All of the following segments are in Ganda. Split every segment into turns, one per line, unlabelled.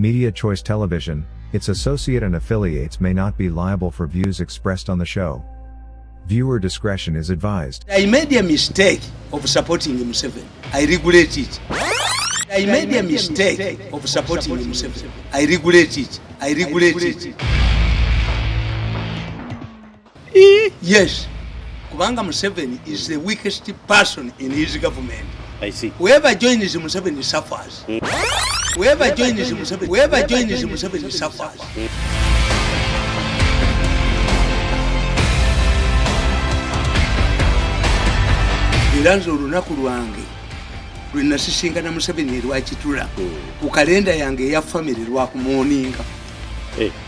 Media Choice Television, its associate and affiliates may not be liable for views expressed on the show. Viewer discretion is advised.
I made a mistake of supporting Museveni. I regret it. I made a mistake of supporting Museveni. I regret it. I regret it. Yes. Kubanga Museveni is the weakest person in his government.
I see.
Whoever joins Museveni suffers. Whoever joins Museveni suffers. Iranzo olunaku lwange lwe nasisinkana Museveni lwakitula ku kalenda yange ya family lwakumuoninga.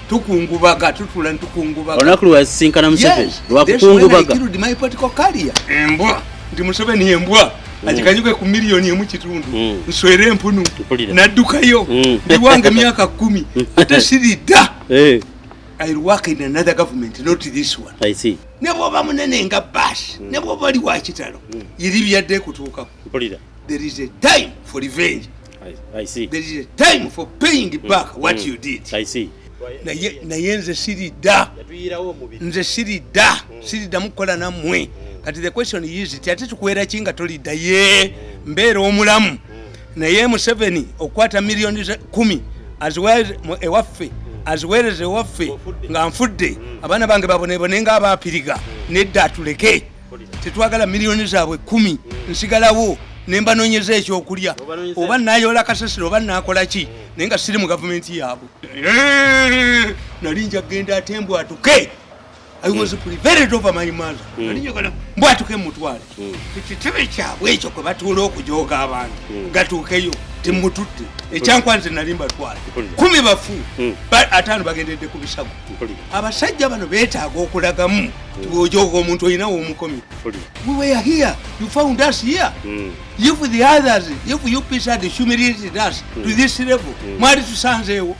Tukungubaga tutula ntukungubaga.
Olunaku lwasinkana Museveni lwakukungubaga.
Yes, my political career. Embwa ndi Museveni embwa. Akikanyuke ku milioni emu kitundu. Nswere empunu. Naddukayo. Ndiwange myaka 10. Ate sirida. I work in another government, not this one.
I see.
Nebo bamunene nga bash. Nebo bali wa kitalo. Yiri byadde kutuuka. There is a time for revenge.
I see.
There is a time for paying back what you did.
I see.
Na yenze sirida. Nze sirida. Sirida mukola namwe. Kati the question is ati tukwera kinga tolida ye mbere omulamu. Na ye Museveni okwata milioni 10 as well ewaffe. As well as ewaffe nga nfudde abana bange babonebone nga abapiriga nedda tuleke tetwagala milioni zaabwe 10 nsigalawo nemba nonyeza ekyokulya oba nayola kasasiro oba nakola ki nenga siri mu government yaabwe nalinja genda atembwa atuke. I was prevented over my mother. Mbwatuke mutwale. Kitebe kyabwe ekyo kwe batuula okujooga abantu. Gatuukeyo temututte. Ekyankwanze nalimba twale. 10 bafu. Atano bagendedde ku bisago. Abasajja bano beetaaga okulagamu. Tibojooga omuntu oyina w'omukomi. We were here. You found us here. If the others, if you people had humiliated us to this level, mwali tusanzeewo.